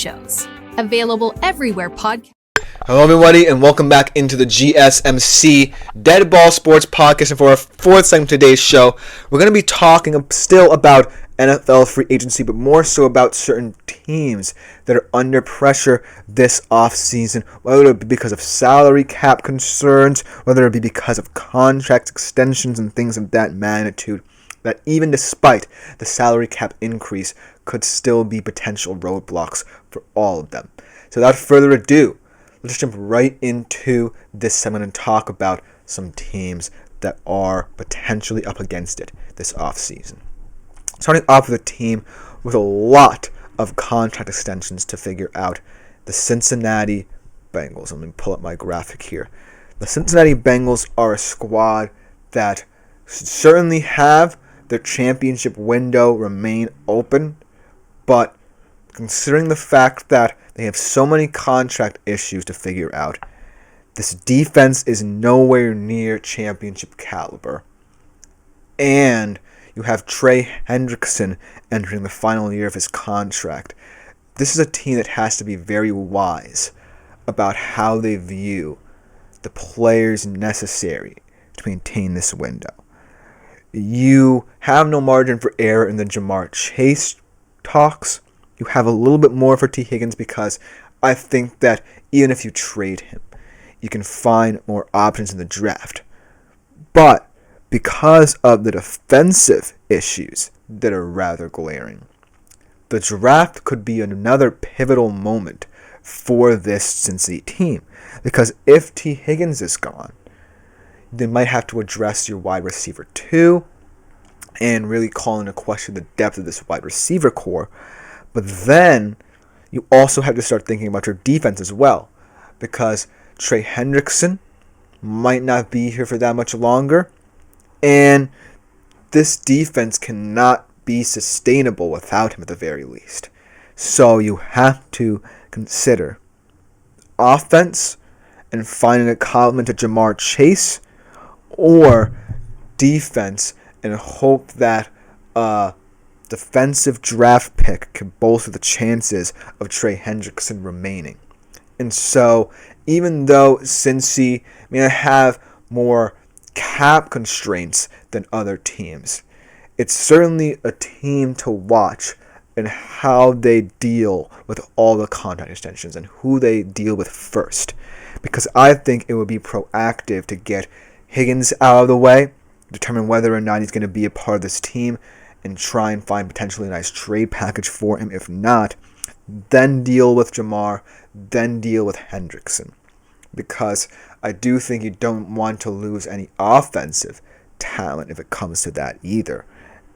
shows. Available everywhere podcasts. Hello everybody and welcome back into the GSMC Dead Ball Sports Podcast, and for our fourth segment of today's show, we're going to be talking still about NFL free agency, but more so about certain teams that are under pressure this offseason, whether it be because of salary cap concerns, whether it be because of contract extensions and things of that magnitude, that even despite the salary cap increase could still be potential roadblocks for all of them. So without further ado, let's jump right into this segment and talk about some teams that are potentially up against it this offseason. Starting off with a team with a lot of contract extensions to figure out, the Cincinnati Bengals. Let me pull up my graphic here. The Cincinnati Bengals are a squad that should certainly have their championship window remain open, but considering the fact that they have so many contract issues to figure out, this defense is nowhere near championship caliber. And you have Trey Hendrickson entering the final year of his contract. This is a team that has to be very wise about how they view the players necessary to maintain this window. You have no margin for error in the Jamar Chase talks. You have a little bit more for T. Higgins because I think that even if you trade him, you can find more options in the draft. But because of the defensive issues that are rather glaring, the draft could be another pivotal moment for this Cincy team. Because if T. Higgins is gone, they might have to address your wide receiver too and really call into question the depth of this wide receiver core. But then you also have to start thinking about your defense as well, because Trey Hendrickson might not be here for that much longer, and this defense cannot be sustainable without him at the very least. So you have to consider offense and finding a complement to Jamar Chase, or defense and hope that defensive draft pick can bolster the chances of Trey Hendrickson remaining. And so, even though Cincy may have more cap constraints than other teams, it's certainly a team to watch in how they deal with all the contract extensions and who they deal with first. Because I think it would be proactive to get Higgins out of the way, determine whether or not he's going to be a part of this team, and try and find potentially a nice trade package for him. If not, then deal with Jamar, then deal with Hendrickson. Because I do think you don't want to lose any offensive talent if it comes to that either,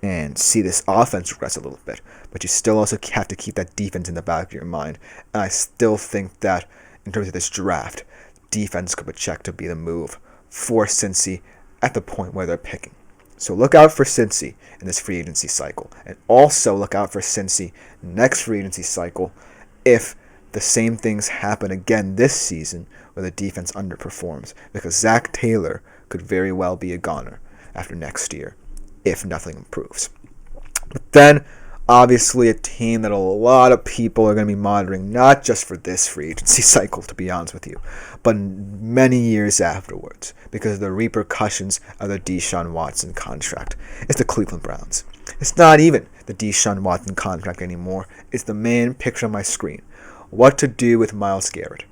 and see this offense regress a little bit. But you still also have to keep that defense in the back of your mind. And I still think that in terms of this draft, defense could be checked to be the move for Cincy at the point where they're picking. So look out for Cincy in this free agency cycle. And also look out for Cincy next free agency cycle if the same things happen again this season where the defense underperforms. Because Zach Taylor could very well be a goner after next year if nothing improves. But then, obviously, a team that a lot of people are going to be monitoring, not just for this free agency cycle, to be honest with you, but many years afterwards, because of the repercussions of the Deshaun Watson contract. It's the Cleveland Browns. It's not even the Deshaun Watson contract anymore. It's the man picture on my screen. What to do with Myles Garrett?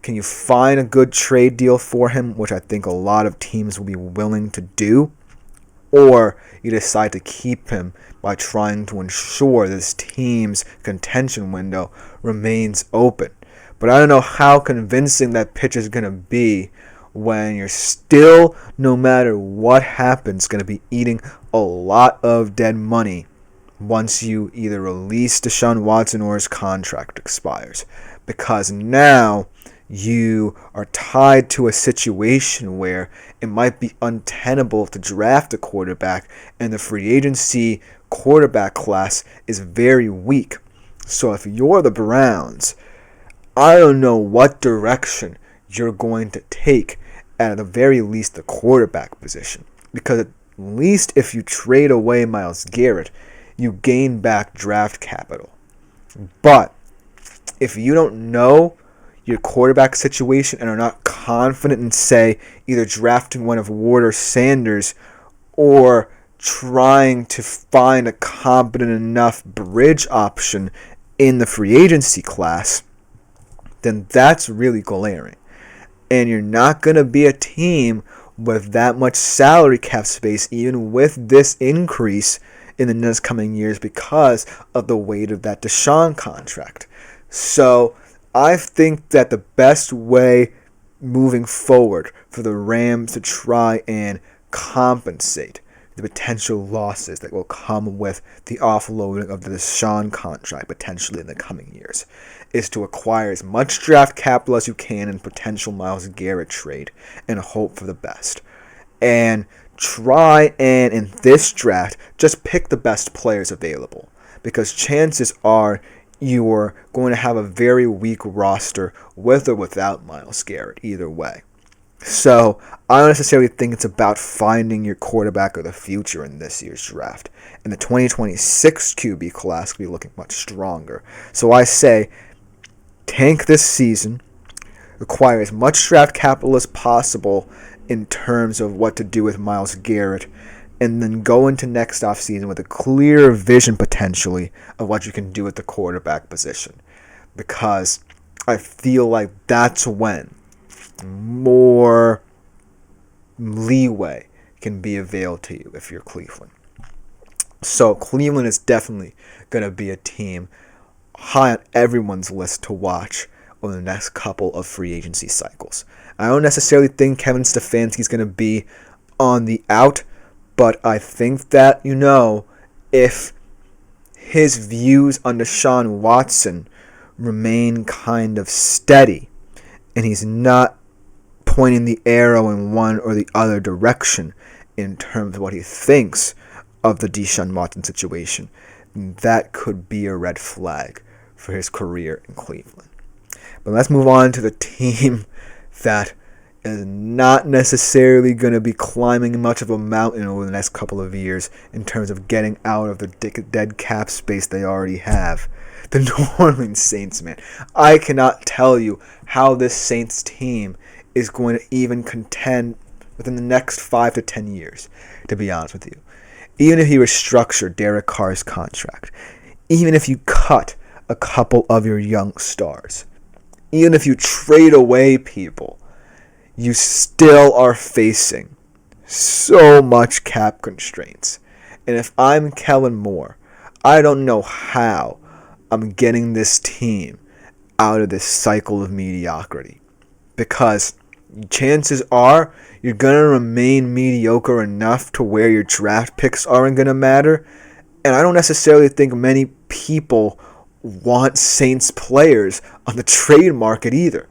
Can you find a good trade deal for him, which I think a lot of teams will be willing to do? Or you decide to keep him by trying to ensure this team's contention window remains open. But I don't know how convincing that pitch is going to be when you're still, no matter what happens, going to be eating a lot of dead money once you either release Deshaun Watson or his contract expires. Because now you are tied to a situation where it might be untenable to draft a quarterback, and the free agency quarterback class is very weak. So if you're the Browns, I don't know what direction you're going to take at the very least the quarterback position. Because at least if you trade away Myles Garrett, you gain back draft capital. But If you don't know your quarterback situation and are not confident in, say, either drafting one of Ward or Sanders or trying to find a competent enough bridge option in the free agency class, then that's really glaring. And you're not going to be a team with that much salary cap space, even with this increase in the next coming years because of the weight of that Deshaun contract. So I think that the best way moving forward for the Rams to try and compensate the potential losses that will come with the offloading of the Deshaun contract potentially in the coming years is to acquire as much draft capital as you can in potential Myles Garrett trade and hope for the best. And try and, in this draft, just pick the best players available, because chances are you're going to have a very weak roster with or without Myles Garrett either way. So I don't necessarily think it's about finding your quarterback of the future in this year's draft. And the 2026 QB class will be looking much stronger. So I say tank this season, acquire as much draft capital as possible in terms of what to do with Myles Garrett, and then go into next offseason with a clear vision potentially of what you can do at the quarterback position. Because I feel like that's when more leeway can be availed to you if you're Cleveland. So Cleveland is definitely going to be a team high on everyone's list to watch over the next couple of free agency cycles. I don't necessarily think Kevin Stefanski is going to be on the out, but I think that, if his views on Deshaun Watson remain kind of steady and he's not pointing the arrow in one or the other direction in terms of what he thinks of the Deshaun Watson situation, that could be a red flag for his career in Cleveland. But let's move on to the team that is not necessarily going to be climbing much of a mountain over the next couple of years in terms of getting out of the dead cap space they already have. The New Orleans Saints, man. I cannot tell you how this Saints team is going to even contend within the next 5 to 10 years, to be honest with you. Even if you restructure Derek Carr's contract, even if you cut a couple of your young stars, even if you trade away people, you still are facing so much cap constraints. And if I'm Kellen Moore, I don't know how I'm getting this team out of this cycle of mediocrity. Because chances are you're going to remain mediocre enough to where your draft picks aren't going to matter. And I don't necessarily think many people want Saints players on the trade market either.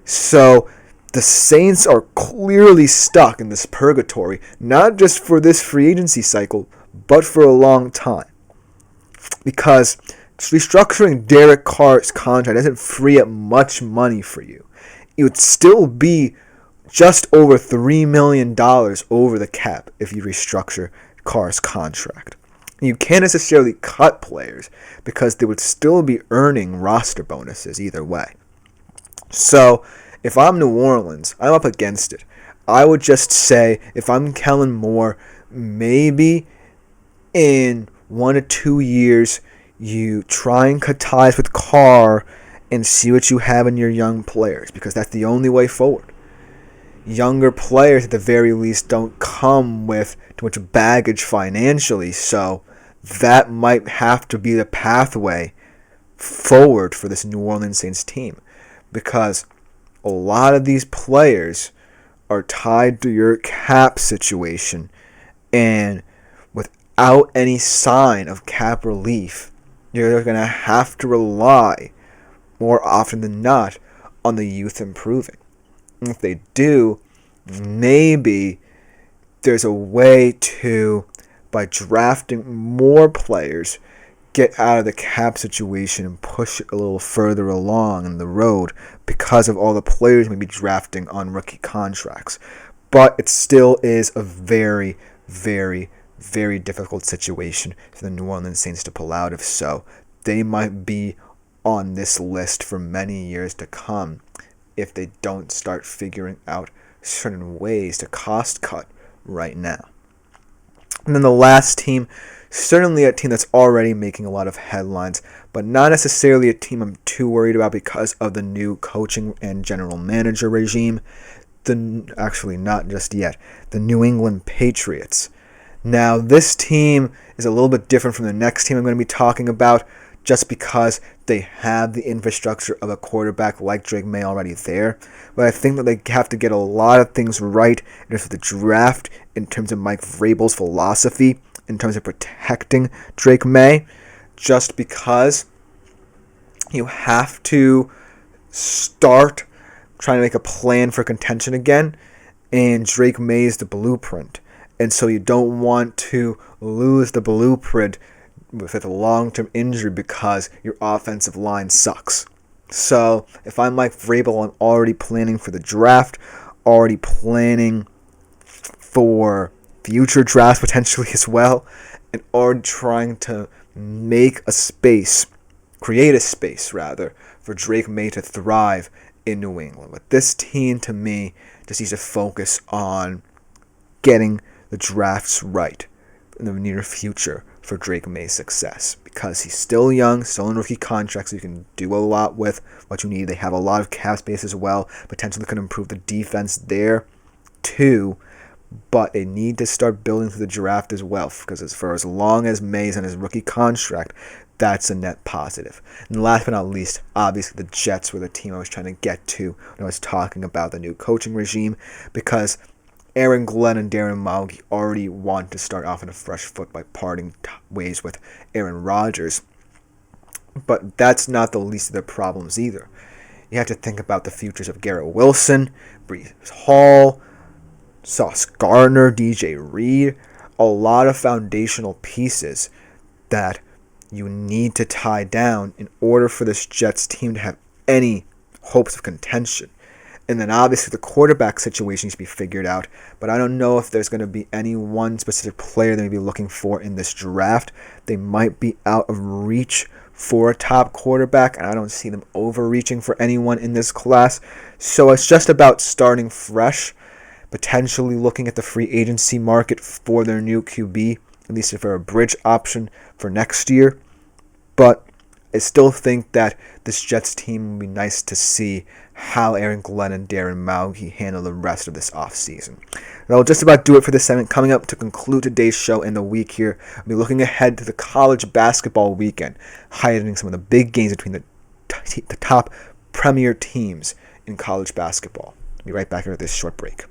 So the Saints are clearly stuck in this purgatory, not just for this free agency cycle, but for a long time. Because restructuring Derek Carr's contract doesn't free up much money for you. It would still be just over $3 million over the cap if you restructure Carr's contract. You can't necessarily cut players because they would still be earning roster bonuses either way. So if I'm New Orleans, I'm up against it. I would just say, if I'm Kellen Moore, maybe in 1 to 2 years, you try and cut ties with Carr and see what you have in your young players, because that's the only way forward. Younger players, at the very least, don't come with too much baggage financially, so that might have to be the pathway forward for this New Orleans Saints team, because a lot of these players are tied to your cap situation, and without any sign of cap relief, you're going to have to rely more often than not on the youth improving. And if they do, maybe there's a way to, by drafting more players, get out of the cap situation and push it a little further along in the road because of all the players maybe drafting on rookie contracts. But it still is a very, very, very difficult situation for the New Orleans Saints to pull out of. So they might be on this list for many years to come if they don't start figuring out certain ways to cost cut right now. And then the last team, certainly a team that's already making a lot of headlines, but not necessarily a team I'm too worried about because of the new coaching and general manager regime. Actually, not just yet. The New England Patriots. Now, this team is a little bit different from the next team I'm going to be talking about just because they have the infrastructure of a quarterback like Drake May already there. But I think that they have to get a lot of things right in terms of the draft, in terms of Mike Vrabel's philosophy, in terms of protecting Drake May, just because you have to start trying to make a plan for contention again, and Drake May is the blueprint. And so you don't want to lose the blueprint with a long-term injury because your offensive line sucks. So if I'm Mike Vrabel, I'm already planning for the draft, already planning for future drafts potentially as well, and already trying to create a space for Drake May to thrive in New England. But this team, to me, just needs to focus on getting the drafts right in the near future for Drake May's success, because he's still young, still in rookie contract, so you can do a lot with what you need. They have a lot of cap space as well, potentially could improve the defense there too, but they need to start building through the draft as well, because for as long as May's on his rookie contract, that's a net positive. And last but not least, obviously the Jets were the team I was trying to get to when I was talking about the new coaching regime, because Aaron Glenn and Darren Mauge already want to start off on a fresh foot by parting ways with Aaron Rodgers. But that's not the least of their problems either. You have to think about the futures of Garrett Wilson, Breece Hall, Sauce Gardner, DJ Reed, a lot of foundational pieces that you need to tie down in order for this Jets team to have any hopes of contention. And then obviously the quarterback situation needs to be figured out, but I don't know if there's going to be any one specific player they may be looking for in this draft. They might be out of reach for a top quarterback, and I don't see them overreaching for anyone in this class. So it's just about starting fresh, potentially looking at the free agency market for their new QB, at least for a bridge option for next year. But I still think that this Jets team would be nice to see how Aaron Glenn and Darren Mauge handle the rest of this offseason. That'll just about do it for this segment. Coming up to conclude today's show in the week here, I'll be looking ahead to the college basketball weekend, highlighting some of the big games between the top premier teams in college basketball. I'll be right back after this short break.